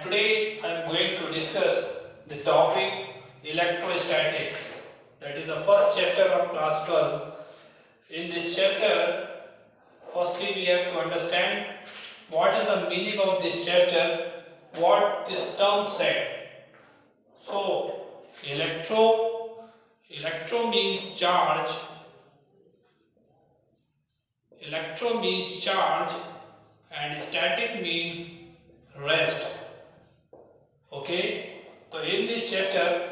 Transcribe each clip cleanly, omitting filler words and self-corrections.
today I am going to discuss the topic electrostatics. That is the first chapter of class 12. In this chapter, firstly we have to understand what is the meaning of this chapter, what this term said. So, electro means charge. Electro means charge and static means rest. Okay, so in this chapter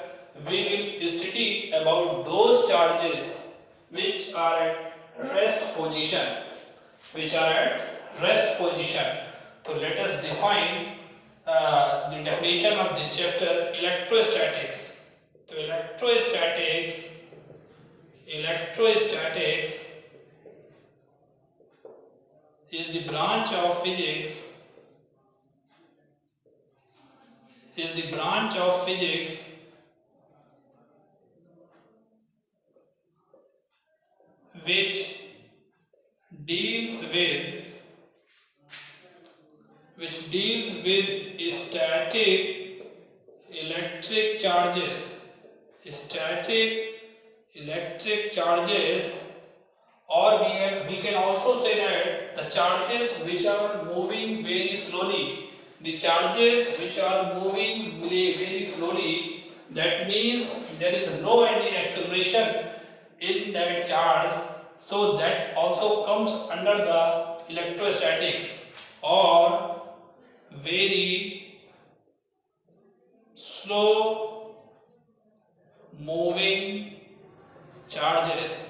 we will study about those charges which are at rest position. So let us define the definition of this chapter, electrostatics. So electrostatics is the branch of physics which deals with static electric charges, or we can also say that the charges which are moving very slowly. That means there is no any acceleration in that charge, so that also comes under the electrostatics, or very slow moving charges.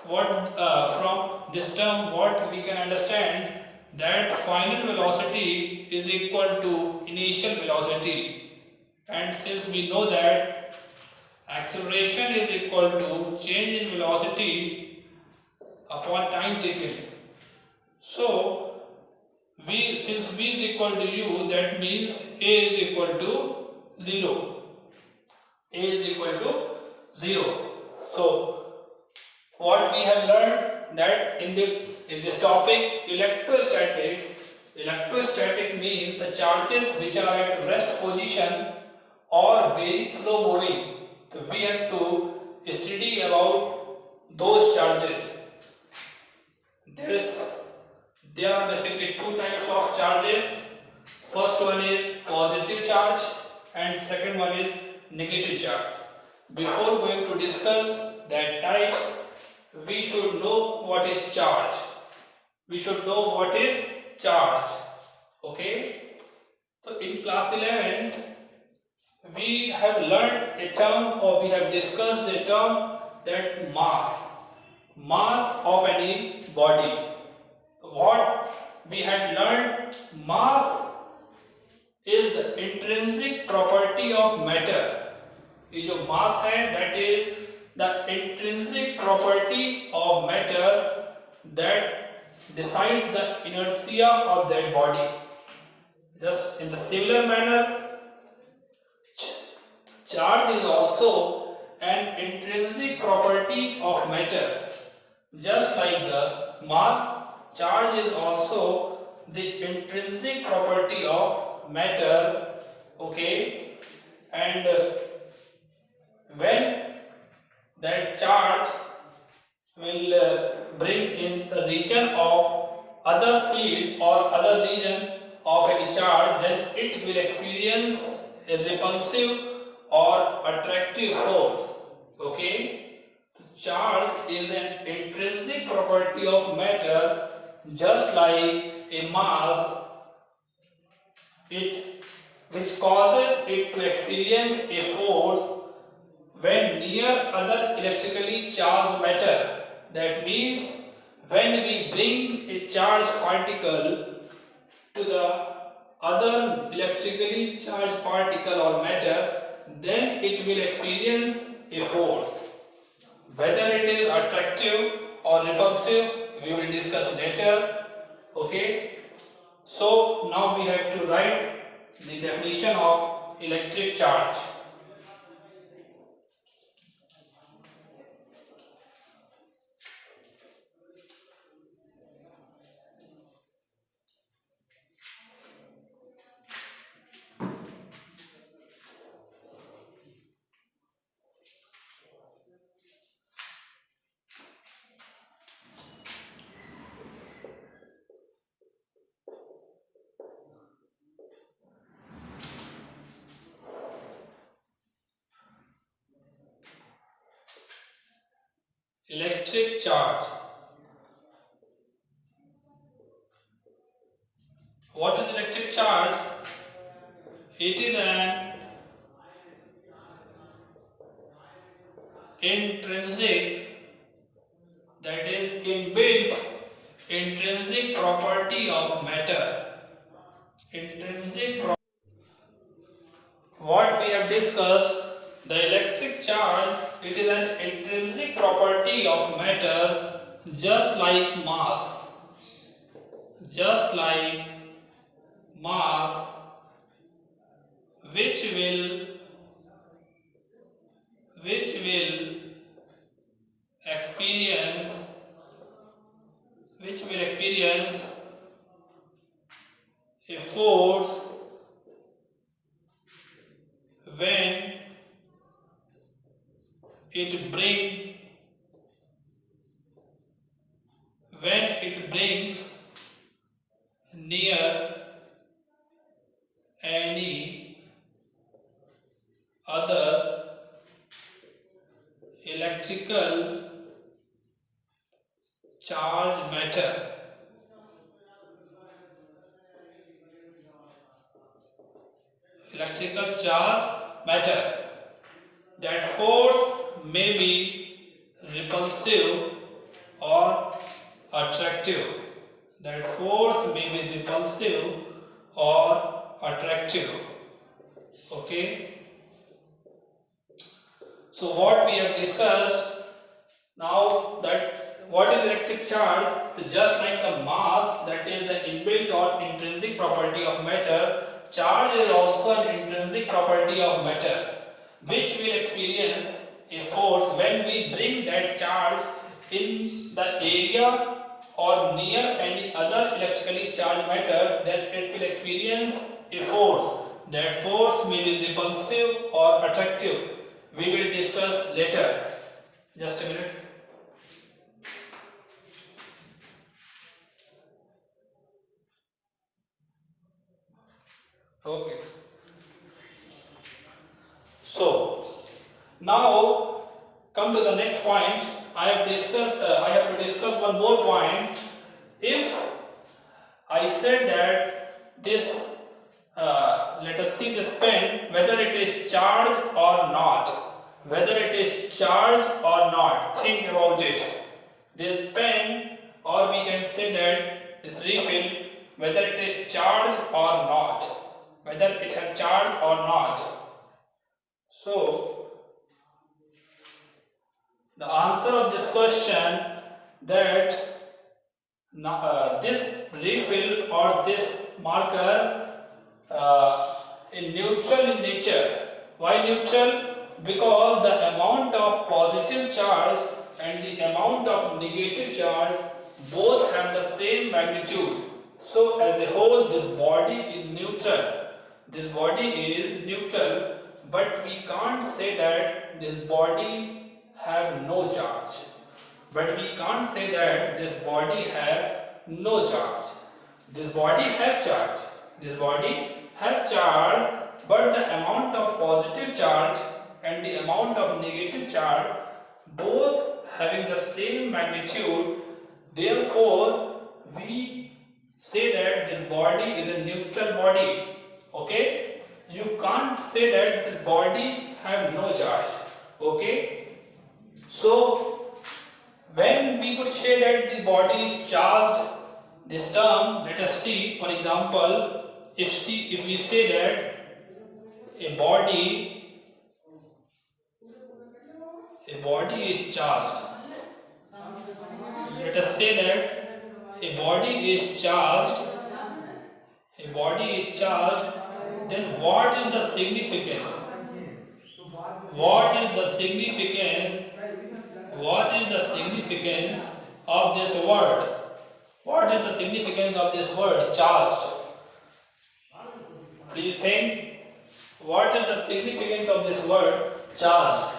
What from this term what we can understand, that final velocity is equal to initial velocity, and since we know that acceleration is equal to change in velocity upon time taken, so since v is equal to u, that means a is equal to 0. So what we have learned, that in this topic electrostatics means the charges which are at rest position or very slow moving. So we have to study about those charges. There are basically two types of charges. First one is positive charge and second one is negative charge. Before going to discuss that types, we should know what is charge. Okay. So in class 11, we have learned a term, or we have discussed a term, that mass of any body. So what we had learned, mass is the intrinsic property of matter. ये जो mass है, that is the intrinsic property of matter that decides the inertia of that body. Just in the similar manner, charge is also an intrinsic property of matter. Just like the mass, charge is also the intrinsic property of matter. Okay, and when that charge will bring in the region of other field or other region of any charge, then it will experience a repulsive or attractive force. Okay, charge is an intrinsic property of matter, just like a mass, which causes it to experience a force when near other electrically charged matter. That means when we bring a charged particle to the other electrically charged particle or matter, then it will experience a force. Whether it is attractive or repulsive, we will discuss later. Okay, so now we have to write the definition of electric charge. electric charge. What is electric charge? It is an intrinsic, that is inbuilt intrinsic property of matter. What we have discussed, the electric charge, it is an intrinsic property of matter, just like mass. Just like mass, which will experience a force when it brings near any other electrical charge matter. Electrical charge matter. That force may be repulsive or attractive. That force may be repulsive or attractive. Okay. So what we have discussed now, that what is electric charge? So just like the mass, that is the inbuilt or intrinsic property of matter, charge is also an intrinsic property of matter, which will experience a force when we bring that charge in the area or near any other electrically charged matter, then it will experience a force. That force may be repulsive or attractive. We will discuss later. Just a minute. Okay. So now come to the next point. I have to discuss one more point. If I said that this, let us see this pen, whether it is charged or not. Whether it is charged or not. Think about it. This pen, or we can say that this refill, whether it is charged or not. Whether it has charge or not. So the answer of this question, that this refill or this marker is neutral in nature. Why neutral? Because the amount of positive charge and the amount of negative charge both have the same magnitude. So as a whole, this body is neutral. This body is neutral, but we can't say that this body have no charge. But we can't say that this body have no charge. This body have charge. This body have charge, but the amount of positive charge and the amount of negative charge both having the same magnitude. Therefore, we say that this body is a neutral body. Okay, you can't say that this body have no charge. Okay, so when we could say that the body is charged, this term, let us see. For example, if we say that a body is charged, let us say that a body is charged. Then what is the significance? What is the significance of this word? What is the significance of this word charged? Please think. What is the significance of this word charged?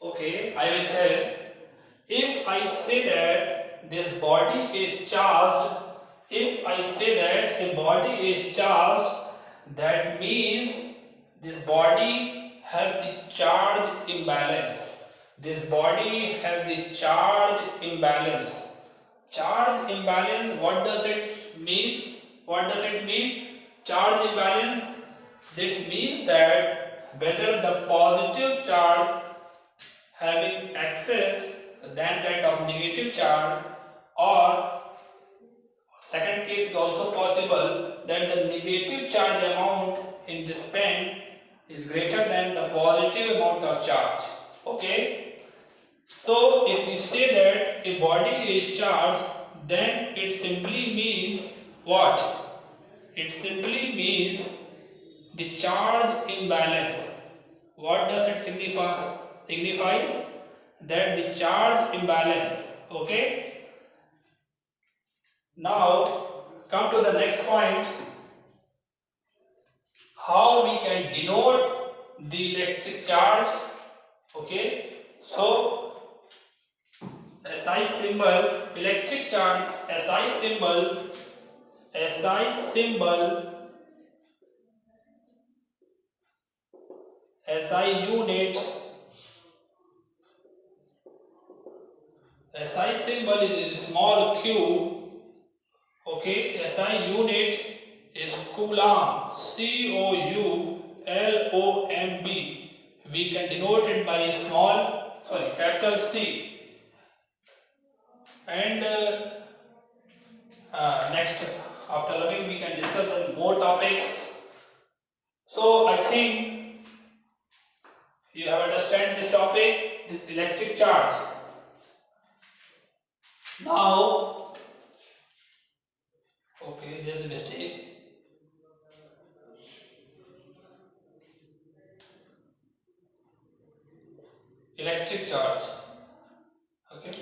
Okay, I will tell. If I say that this body is charged, If I say that a body is charged, that means this body have the charge imbalance. This body have the charge imbalance. Charge imbalance, what does it mean? What does it mean? Charge imbalance, this means that whether the positive charge having excess than that of negative charge, or second case is also possible that the negative charge amount in this pen is greater than the positive amount of charge. Okay. So if we say that a body is charged, then it simply means what? It simply means the charge imbalance. What does it signify? Signifies that the charge imbalance. Okay. Now come to the next point. How we can denote the electric charge? Okay. So SI symbol, electric charge, SI symbol, SI symbol, SI unit, SI symbol is small q. Okay, SI unit is coulomb, COULOMB. We can denote it by capital C. And next, after learning, we can discuss the more topics. So I think you have understand this topic, the electric charge. Now, okay, there is a mistake. Electric charge. Okay.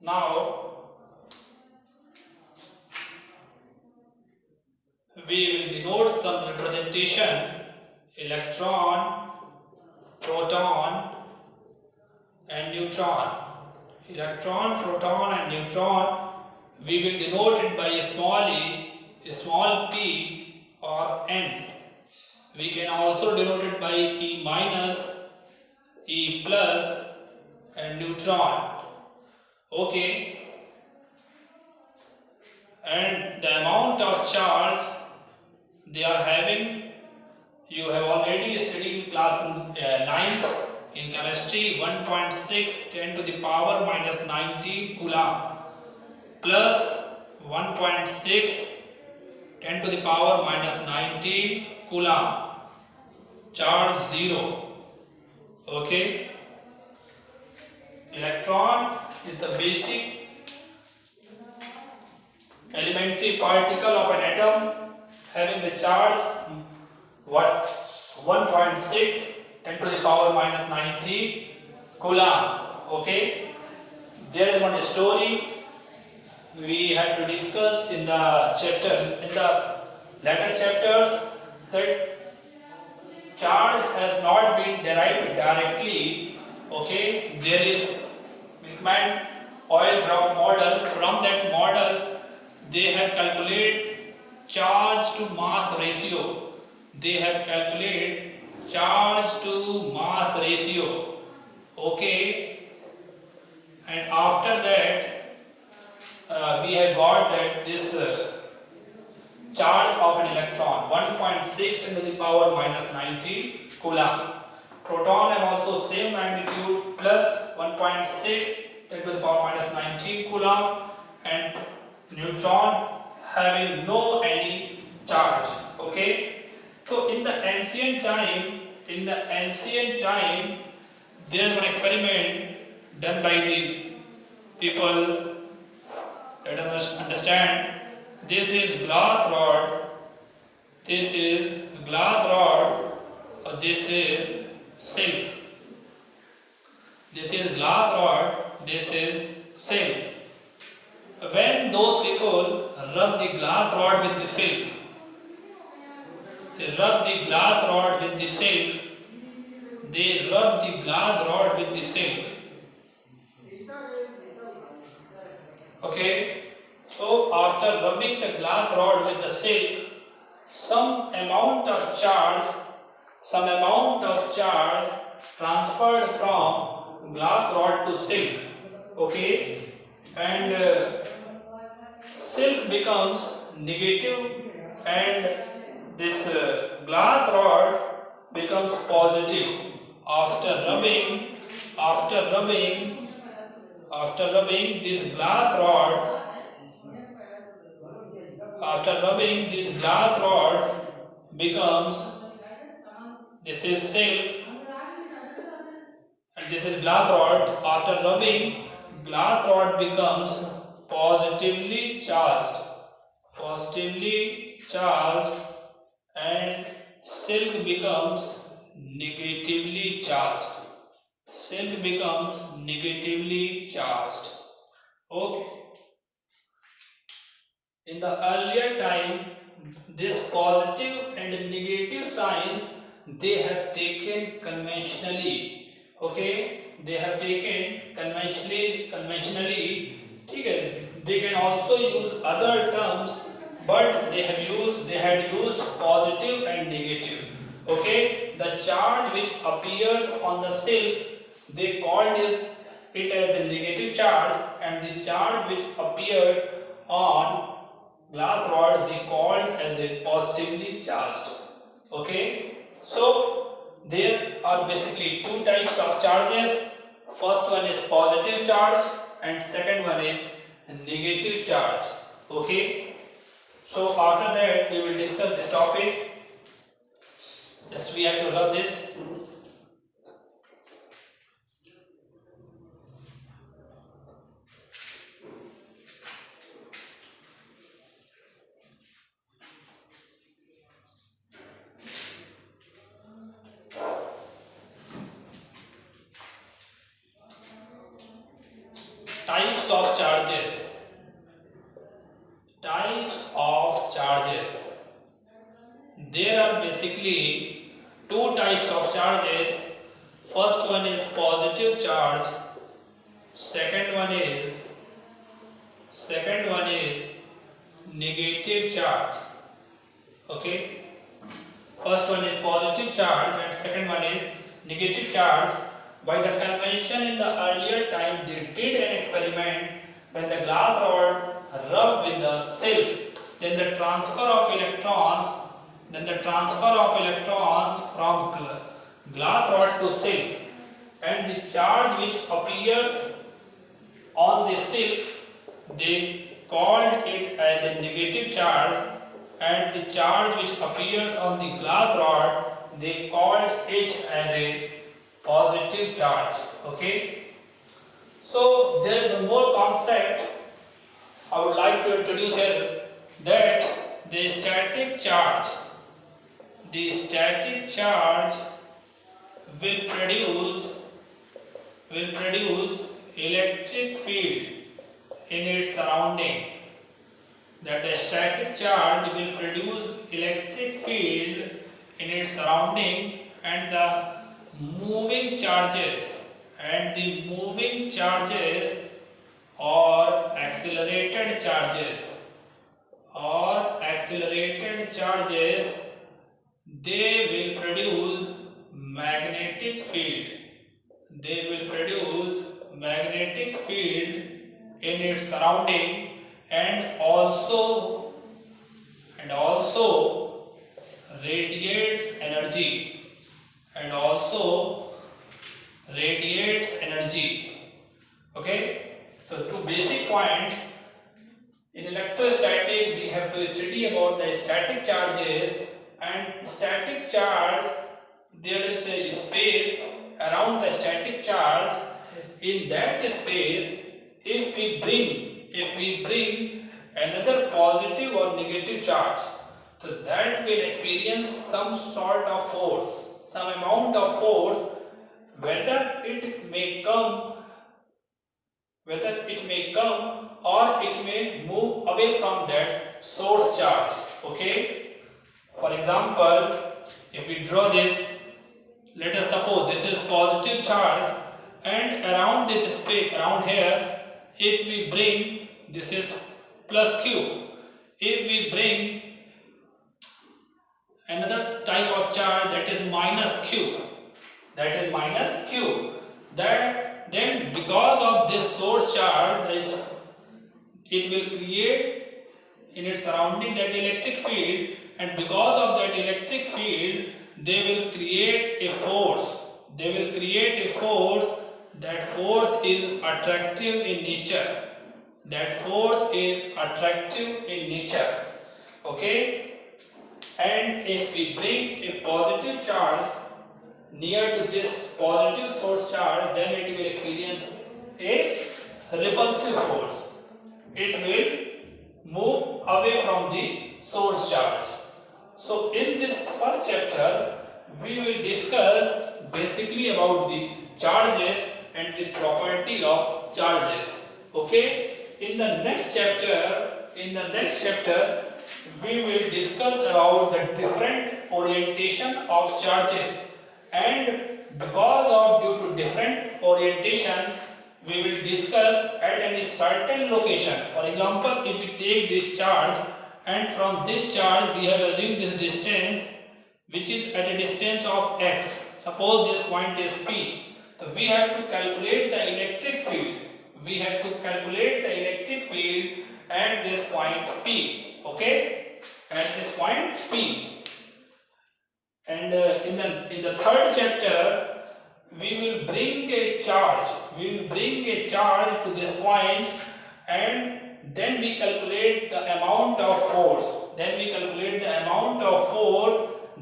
Now we will denote some representation: electron, proton and neutron. Electron, proton and neutron, we will denote it by a small e, a small p or n. We can also denote it by E minus, E plus and neutron. Okay, and the amount of charge they are having, you have already studied in class 9th in chemistry. 1.6 10 to the power minus 19 coulomb plus 1.6 10 to the power minus 19 coulomb, charge 0. Okay, electron is the basic elementary particle of an atom having the charge 1.6 10 to the power minus 19 coulomb. Okay, there is one story we had to discuss in the later chapters, that charge has not been derived directly. Okay, there is Milkman oil drop model. From that model, they have calculated charge to mass ratio. They have calculated charge to mass ratio. Okay, and after that, we have got that this charge of an electron 1.6 10 to the power minus 19 coulomb. Proton have also same magnitude plus 1.6 10 to the power minus 19 coulomb, and neutron having no any charge. Okay, so in the ancient time, in the ancient time, there is one experiment done by the people that understand. This is glass rod. This is glass rod, or this is silk. This is glass rod. This is silk. When those people rub the glass rod with the silk, they rub the glass rod with the silk. They rub the glass rod with the silk. Okay. So after rubbing the glass rod with the silk, some amount of charge transferred from glass rod to silk. Okay. And silk becomes negative, and this glass rod becomes positive. After rubbing this glass rod, becomes, this is silk and this is glass rod. After rubbing, glass rod becomes positively charged, and silk becomes negatively charged. Okay. In the earlier time, this positive and negative signs they have taken conventionally. Okay, they have taken conventionally. Okay. They can also use other terms, but they had used positive and negative. Okay, the charge which appears on the silk, they called it as the negative charge, and the charge which appeared on glass rod they called as the positively charged. Okay, so there are basically two types of charges. First one is positive charge and second one is negative charge. Okay, so after that we will discuss this topic. Just we have to rub this. Types of charges. There are basically two types of charges. First one is positive charge. Second one is negative charge. Okay. First one is positive charge and second one is negative charge. By the convention in the earlier time, they did an experiment when the glass rod rubbed with the silk, then the transfer of electrons from glass rod to silk, and the charge which appears on the silk, they called it as a negative charge, and the charge which appears on the glass rod, they called it as a positive charge. Okay, so there is one more concept I would like to introduce here, that the static charge will produce electric field in its surrounding. That the static charge will produce electric field in its surrounding, and the moving charges or accelerated charges, they will produce magnetic field. In its surrounding, and also radiates energy. Okay, so two basic points. In electrostatic, we have to study about the static charges, and static charge, there is a space around the static charge. In that space, if we bring another positive or negative charge, so that will experience some sort of force, some amount of force, whether it may come or it may move away from that source charge. Okay, for example, if we draw this, let us suppose this is positive charge, and around this space, around here, if we bring, this is plus q, if we bring another type of charge, that is minus q, that then because of this source charge, it will create in its surrounding that electric field, and because of that electric field they will create a force. That force is attractive in nature. Okay, and if we bring a positive charge near to this positive source charge, then it will experience a repulsive force. It will move away from the source charge. So in this first chapter, we will discuss basically about the charges and the property of charges. Okay, in the next chapter, we will discuss about the different orientation of charges, and because of due to different orientation, we will discuss at any certain location. For example, if we take this charge, and from this charge we have assumed this distance, which is at a distance of x. Suppose this point is P. So we have to calculate the electric field. At this point P. Okay, at this point P. And in the third chapter, we will bring a charge. To this point, and then we calculate the amount of force.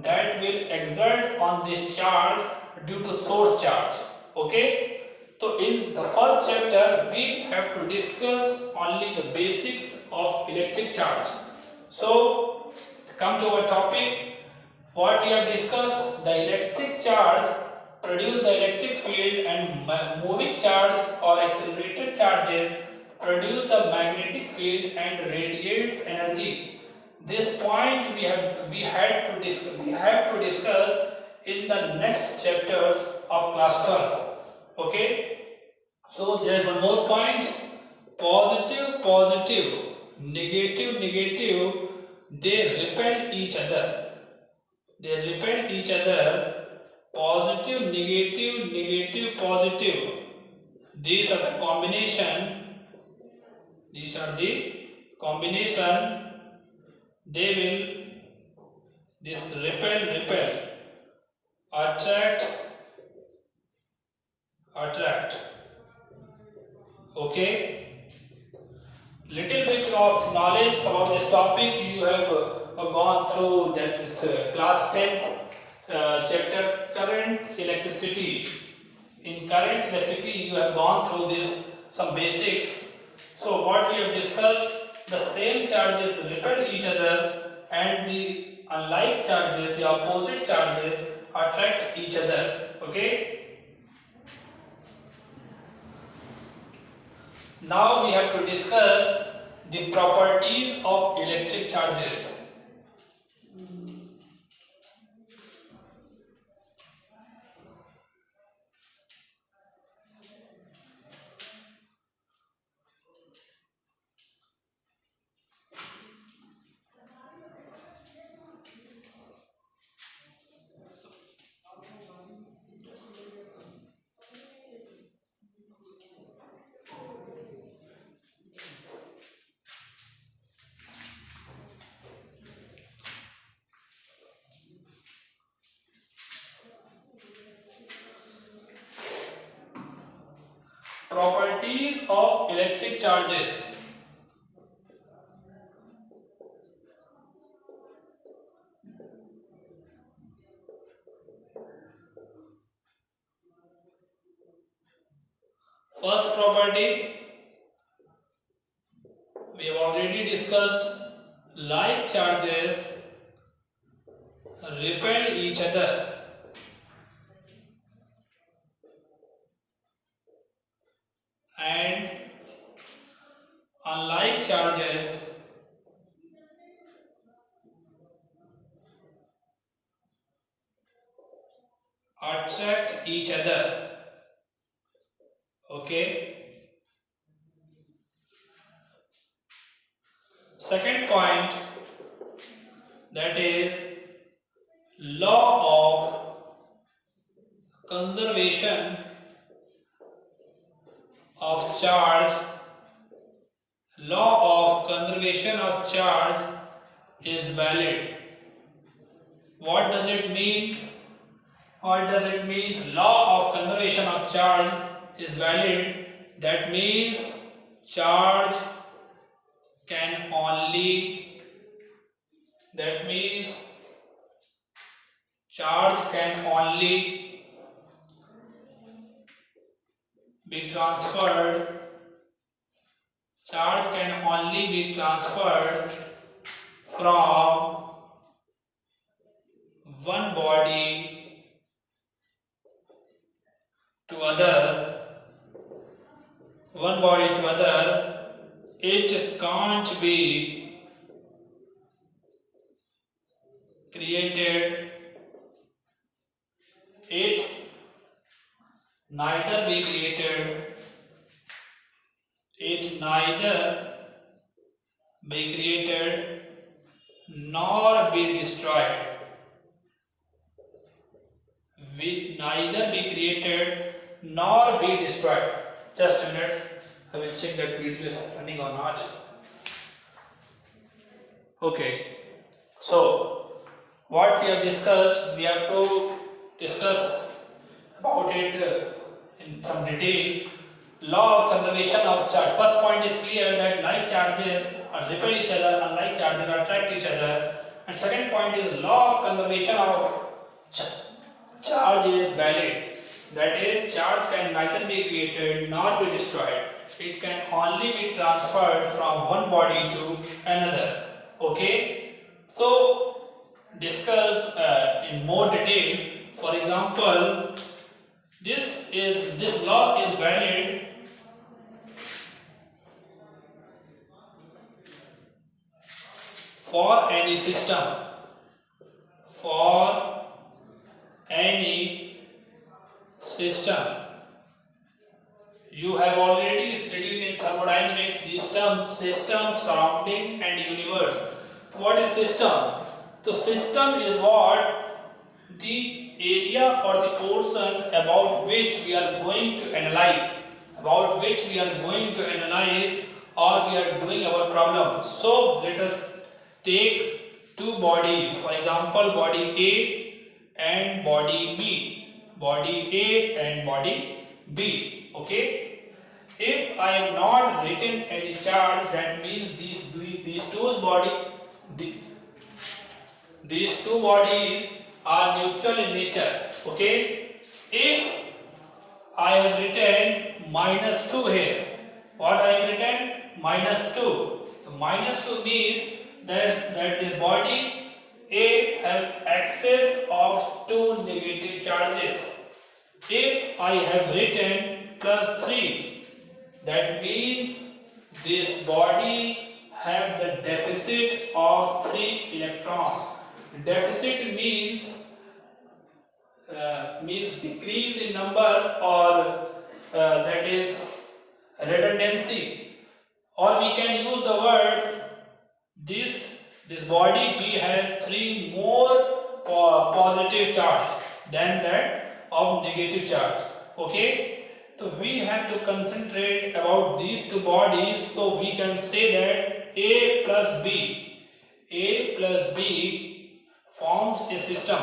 That will exert on this charge due to source charge. Okay, so in the first chapter we have to discuss only the basics of electric charge. So come to our topic. What we have discussed, the electric charge produce the electric field, and moving charge or accelerated charges produce the magnetic field and radiates energy. This point we have to discuss in the next chapters of class 12. Okay, so there is one more point: positive, negative, they repel each other. Positive, negative, positive. These are the combination. They will this repel, attract. Okay, little bit of knowledge about this topic you have gone through, that is class 10th chapter current electricity. In current electricity you have gone through this some basics. So what we have discussed, the same charges repel each other, and the unlike charges, the opposite charges, attract each other. Okay, now we have to discuss the properties of electric charges. Properties of electric charges. First property we have already discussed. Like charges repel each other, and unlike charges attract each other. Okay. Second point, that is law of conservation of charge. Law of conservation of charge is valid. What does it mean? What does it mean? Law of conservation of charge is valid. That means charge can only be transferred. Charge can only be transferred from one body to other. It can't be created. It neither be created nor be destroyed. Just a minute, I will check that video is running or not. Okay, so what we have discussed, we have to discuss about it in some detail. Law of conservation of charge. First point is clear that like charges repel each other, unlike charges attract each other. And second point is law of conservation of charge is valid. That is, charge can neither be created nor be destroyed. It can only be transferred from one body to another. Okay, so discuss in more detail. For example, this law is valid for any system. You have already studied in thermodynamics these terms: system, surrounding, and universe. What is system? The system is what? The area or the portion about which we are going to analyze, or we are doing our problem. So let us take two bodies, for example body A and body B. Okay, if I am not written any charge, that means these two bodies are mutual in nature. Okay, if I have written -2 here, what I have written? -2. So -2 means that this body A have excess of two negative charges. If I have written +3, that means this body have the deficit of 3 electrons. Deficit means decrease in number, or that is redundancy, or we can use the word this body B has 3 more positive charge than that of negative charge. Okay, so we have to concentrate about these two bodies. So we can say that A plus B forms a system.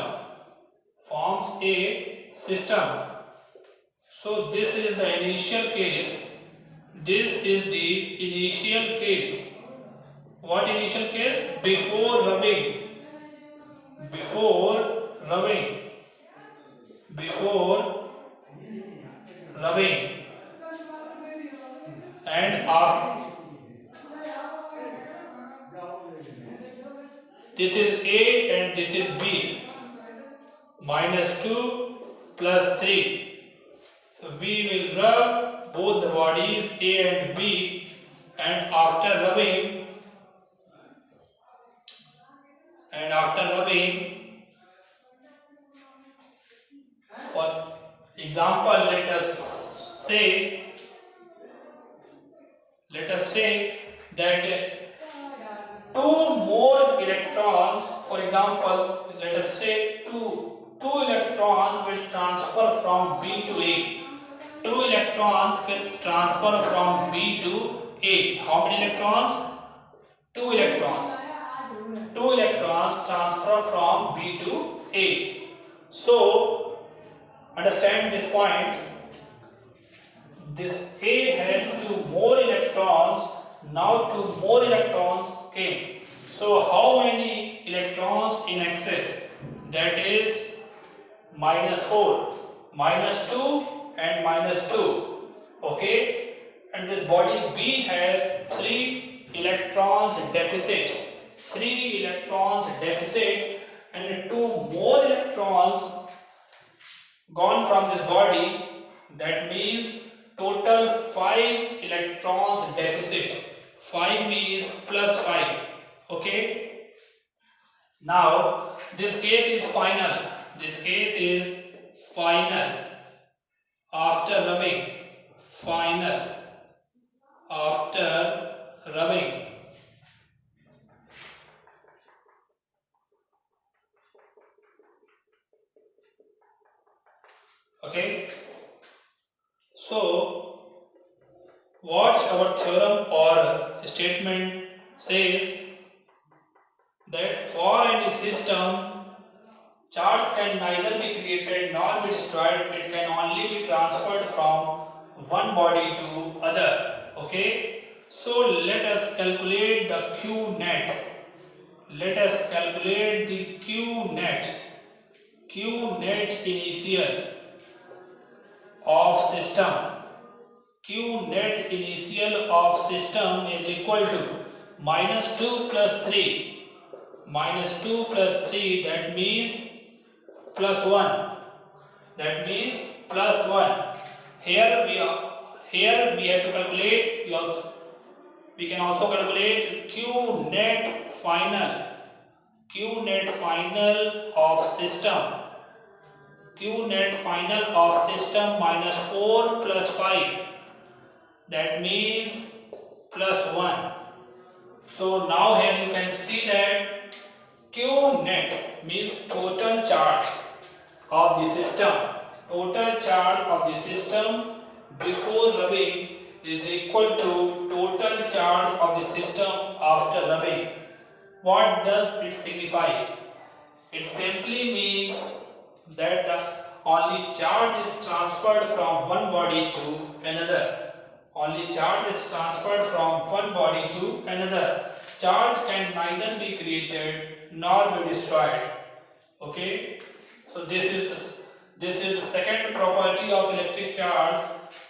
So this is the initial case. What initial case? Before rubbing. This is A and this is B. -2 plus 3. So we will rub both the bodies A and B, and after rubbing, for example, say that two more electrons, for example, let us say two electrons will transfer from B to A. Two electrons will transfer from B to A. How many electrons? Two electrons. Two electrons transfer from B to A. So, understand this point. This A has two more electrons. Now two more electrons came. So how many electrons in excess? That is -4, -2 and -2. Okay, and this body B has 3 electrons deficit. 3 electrons deficit, and 2 more electrons gone from this body. That means total 5 electrons deficit. 5 means +5. Okay. Now this case is final. This case is final. After rubbing. Final. After rubbing. Okay. So what our theorem or statement says, that for any system, charge can neither be created nor be destroyed. It can only be transferred from one body to other. Okay. So let us calculate the Q net. Let us calculate the Q net. Q net initial of system. Q net initial of system is equal to -2 plus 3. -2 plus 3, that means +1. That means +1. Here we have to calculate. We can also calculate Q net final. Q net final of system. Q net final of system -4 plus 5. That means +1. So now here you can see that Q net means total charge of the system. Total charge of the system before rubbing is equal to total charge of the system after rubbing. What does it signify? It simply means that the only charge is transferred from one body to another. Only charge is transferred from one body to another. Charge can neither be created nor be destroyed. Okay. So this is the second property of electric charge,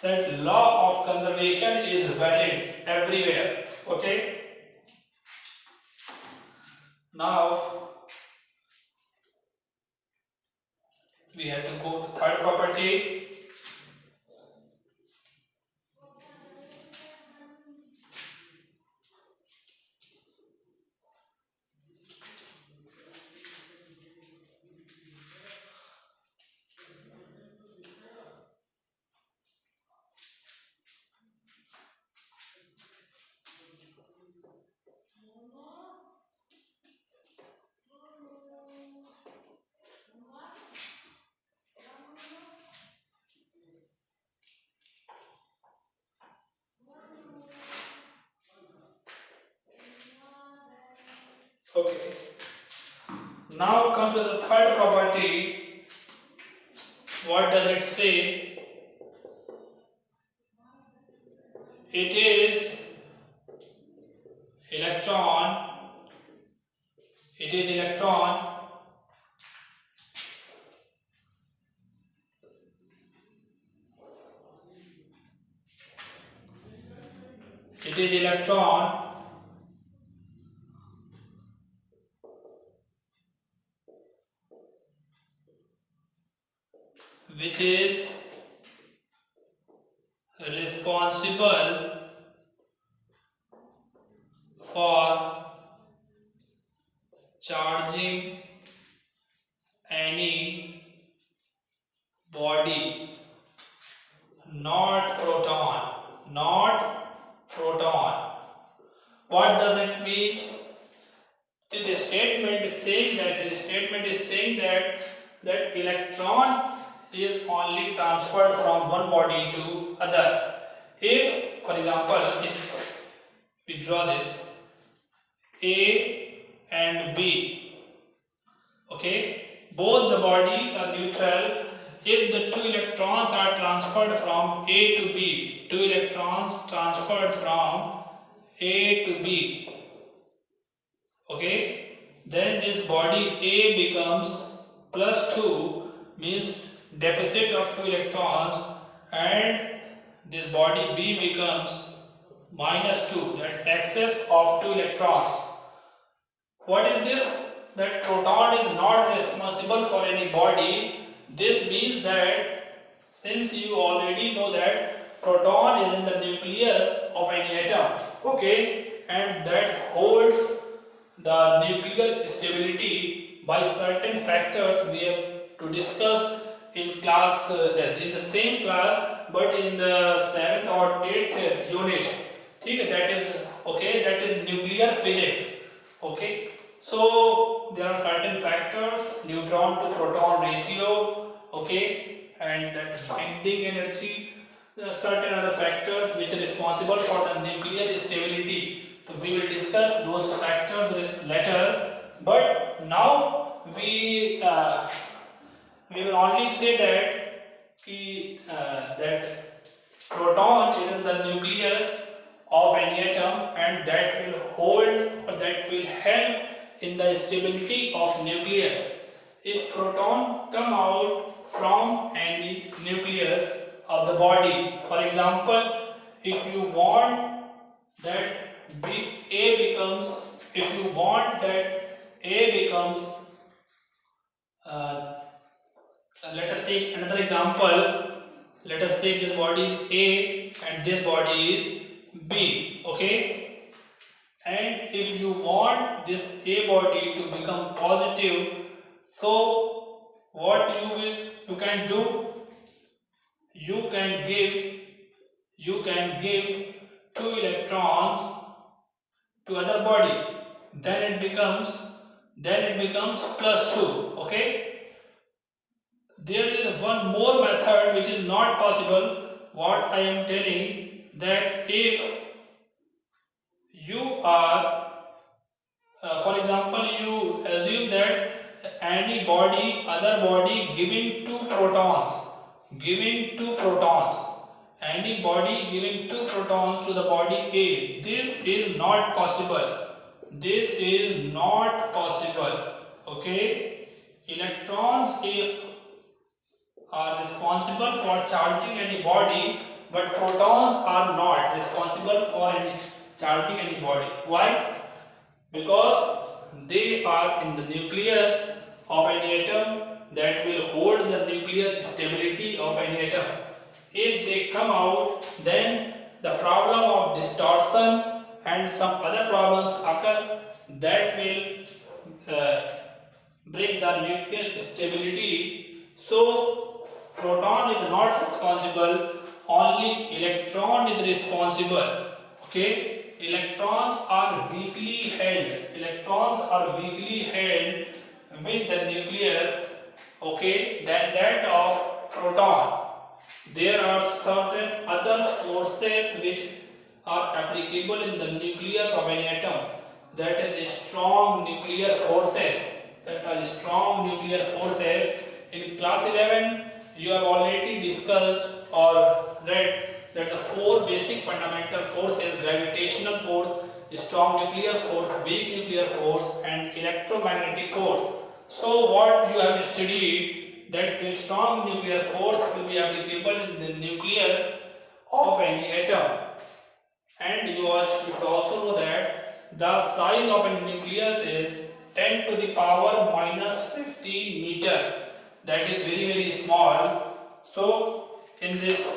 that law of conservation is valid everywhere. Okay. Now we have to go to third property. Okay. Now come to the third property. What does it say? It is electron. It is electron. It is electron which is responsible for charging any body, not proton, not proton. What does it mean? The statement is saying that electron is only transferred from one body to other. If, for example, if we draw this A and B, okay, both the bodies are neutral. If the two electrons are transferred from A to B, two electrons transferred from A to B, okay, then this body A becomes plus 2, means deficit of 2 electrons, and this body B becomes minus 2, that excess of 2 electrons. What is this? That proton is not responsible for any body. This means that since you already know that proton is in the nucleus of any atom, okay, and that holds the nuclear stability by certain factors we have to discuss in class, in the same class, but in the 7th or 8th unit. That is okay, that is nuclear physics. Okay, so there are certain factors, neutron to proton ratio, okay, and that binding energy. There are certain other factors which are responsible for the nuclear stability. So we will discuss those factors later. But now we will only say that proton is in the nucleus of any atom, and that will hold, or that will help in the stability of nucleus. If proton come out from any nucleus of the body, for example, if you want that A becomes let us take another example. Let us say this body is A and this body is B, okay, and if you want this A body to become positive, so what you can do, you can give 2 electrons to other body, then it becomes plus 2, okay. There is one more method which is not possible. What I am telling, that if you are for example, you assume that any body, other body giving 2 protons, any body giving 2 protons to the body A, this is not possible. Okay, electrons are responsible for charging any body, but protons are not responsible for charging any body. Why? Because they are in the nucleus of any atom, that will hold the nuclear stability of any atom. If they come out, then the problem of distortion and some other problems occur, that will break the nuclear stability. So proton is not responsible, only electron is responsible. Okay, electrons are weakly held with the nucleus, okay, than that of proton. There are certain other forces which are applicable in the nucleus of any atom, that is strong nuclear forces. In class 11 you have already discussed or read that the 4 basic fundamental forces: gravitational force, strong nuclear force, weak nuclear force, and electromagnetic force. So what you have studied, that a strong nuclear force will be applicable in the nucleus of any atom, and you should also know that the size of a nucleus is 10 to the power minus 15 meter. That is very small. So in this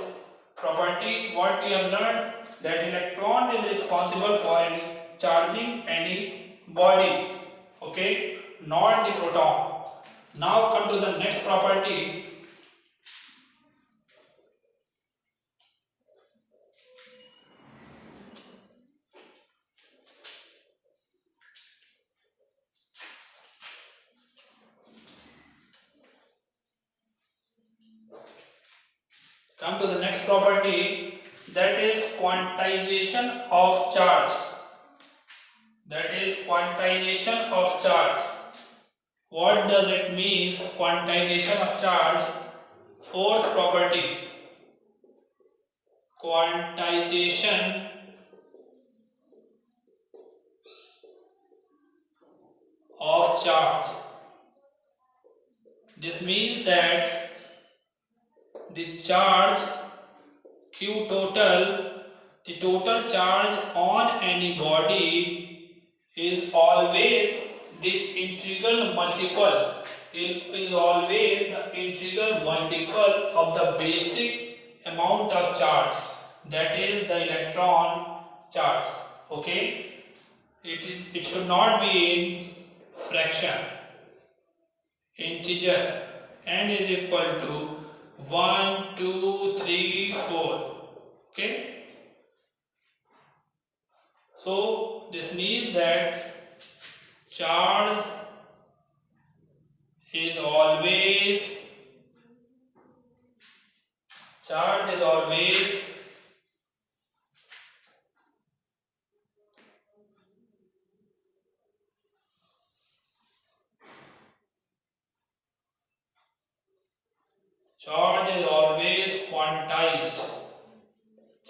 property what we have learned, that electron is responsible for any charging any body, okay, not the proton. Now come to the next property. Come to the next property, that is quantization of charge. That is quantization of charge. What does it mean, quantization of charge? Fourth property, quantization of charge. This means that the charge Q total, the total charge on any body is always the integral multiple, is always the integral multiple of the basic amount of charge, that is the electron charge. Okay, it should not be in fraction, integer. N is equal to 1, 2, 3, 4. Okay, so this means that charge is always quantized.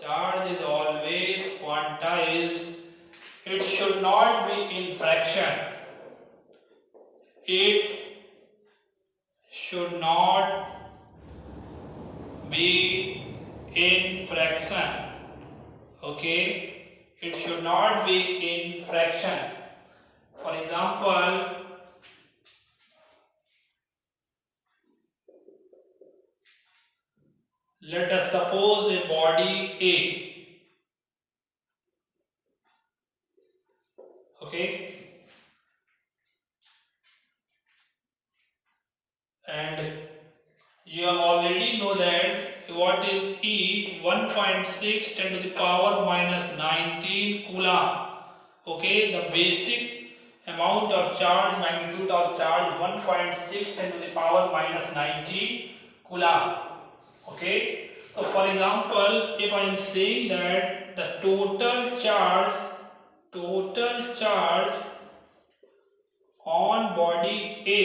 Charge is always quantized. It should not be in fraction. It should not be in fraction. Okay, it should not be in fraction. For example, let us suppose a body A. Okay, and you have already know that what is E, 1.6 10 to the power minus 19 coulomb. Okay, the basic amount of charge, magnitude of charge, 1.6 10 to the power minus 19 coulomb. Okay, so for example, if I am saying that the total charge on body A,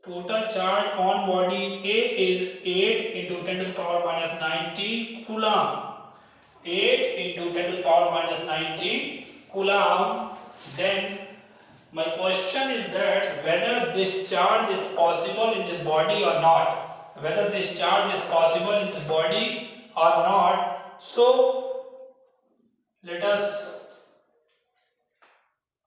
total charge on body A is 8 into 10 to the power minus 19 coulomb. 8 into 10 to the power minus 19 coulomb. Then my question is that whether this charge is possible in this body or not. Whether this charge is possible in this body or not. So let us,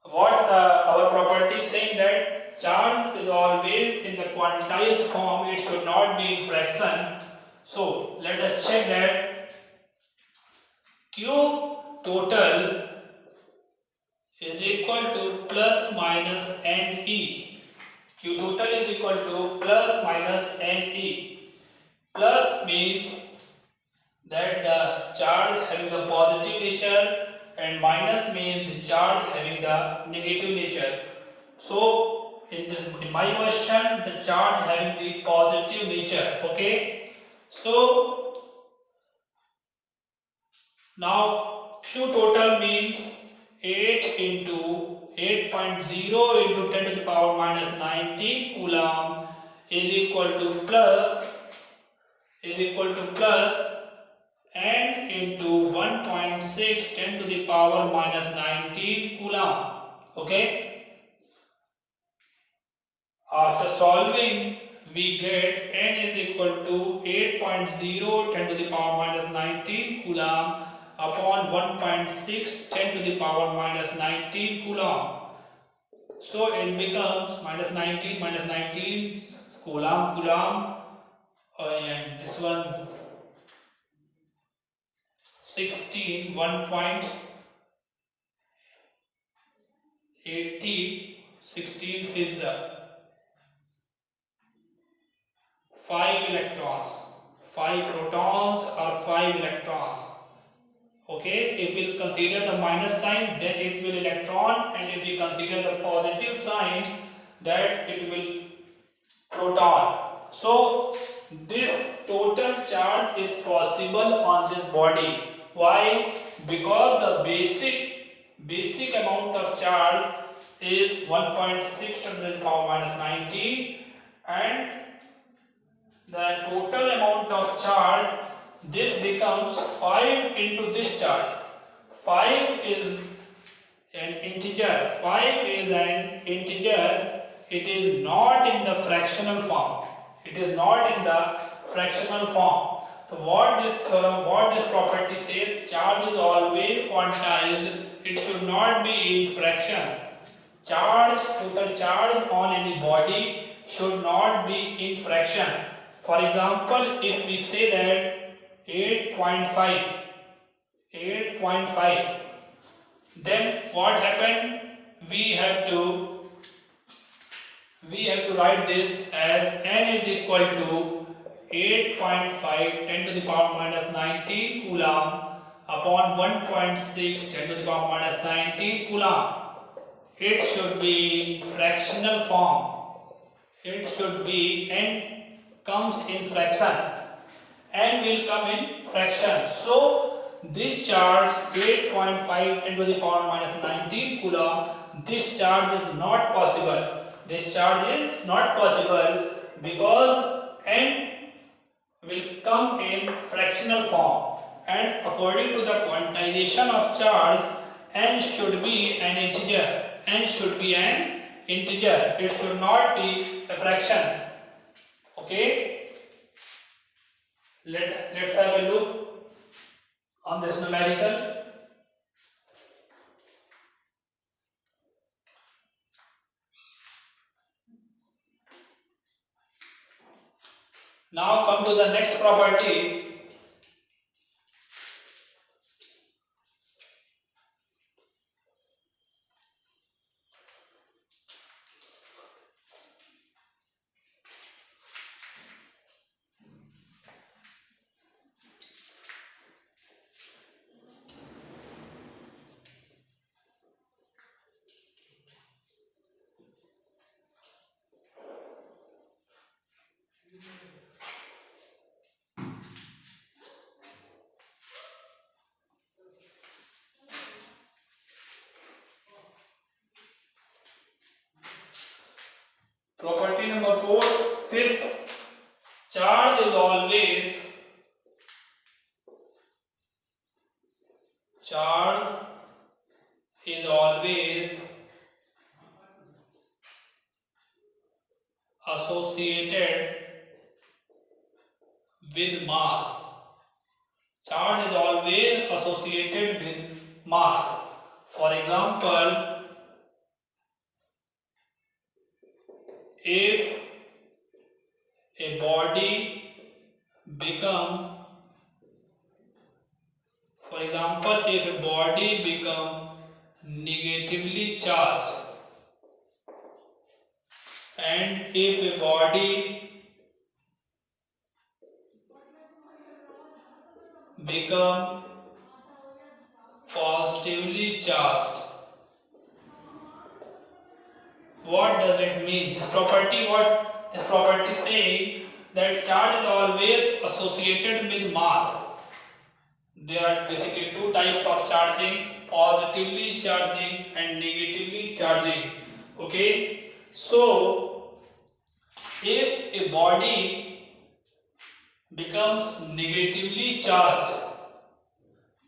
what our property is saying that charge is always in the quantized form, it should not be in fraction. So let us check that Q total is equal to plus minus NE. Q total is equal to plus minus NE. Plus means that the charge having the positive nature, and minus means the charge having the negative nature. So in my question, the charge having the positive nature. Okay, so now Q total means 8 into 8.0 into 10 to the power minus 19 coulomb is equal to plus n into 1.6 10 to the power minus 19 coulomb. Okay, after solving we get n is equal to 8.0 10 to the power minus 19 coulomb upon 1.6 10 to the power minus 19 coulomb. So it becomes minus 19 coulomb. and this one 16 1.80 16 is 5 electrons, 5 protons or 5 electrons. Okay, if we consider the minus sign, then it will electron, and if we consider the positive sign, that it will proton. So this total charge is possible on this body. Why? Because the basic amount of charge is 1.6 to the power minus 19, and the total amount of charge, this becomes 5 into this charge. 5 is an integer. 5 is an integer. It is not in the fractional form. It is not in the fractional form. So what this property says, charge is always quantized. It should not be in fraction. Total charge on any body should not be in fraction. For example, if we say that 8.5, then what happened? We have to write this as n is equal to 8.5 10 to the power minus 19 coulomb upon 1.6 10 to the power minus 19 coulomb. It should be in fractional form. It should be n comes in fraction. N will come in fraction. So this charge 8.5 10 to the power minus 19 coulomb, this charge is not possible. This charge is not possible because n will come in fractional form, and according to the quantization of charge, n should be an integer. N should be an integer. It should not be a fraction. Okay. Let's have a look on this numerical. Now come to the next property. Property number 4, fifth, charge is always associated with mass. Charge is always associated with mass. For example, if a body become negatively charged, and if a body become positively charged, what does it mean? This property saying that charge is always associated with mass. There are basically two types of charging: positively charging and negatively charging. Okay, so if a body becomes negatively charged,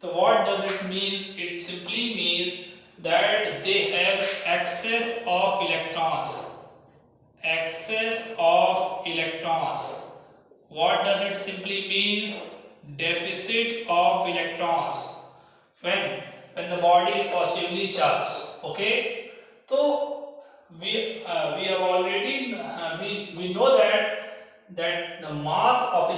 so what does it mean? It simply means that they have excess of electrons. What does it simply mean? Deficit of electrons when the body is positively charged. Okay, so we have already we know that the mass of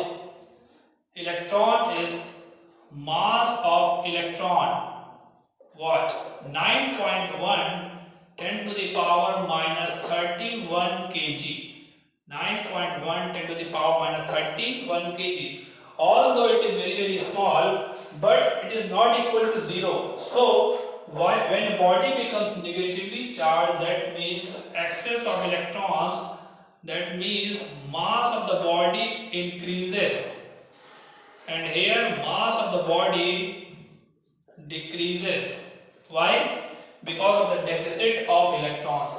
the power minus 31 kg. 9.1 10 to the power minus 31 kg. Although it is very small, but it is not equal to 0. So when a body becomes negatively charged, that means excess of electrons, that means mass of the body increases, and here mass of the body decreases. Why? Because of the deficit of electrons.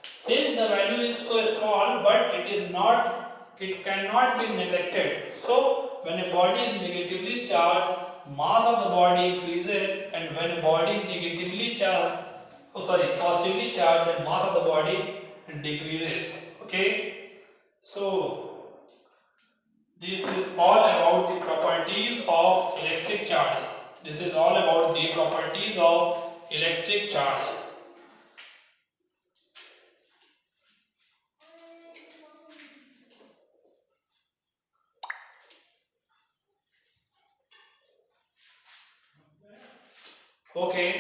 Since the value is so small, but it cannot be neglected. So when a body is negatively charged, mass of the body increases, and when a body is negatively charged, positively charged, then mass of the body decreases. Okay, so this is all about the properties of electric charge. This is all about the properties of electric charge. Okay,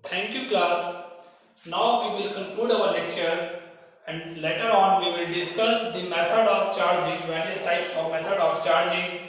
thank you class. Now we will conclude our lecture, and later on we will discuss the method of charging, various types of method of charging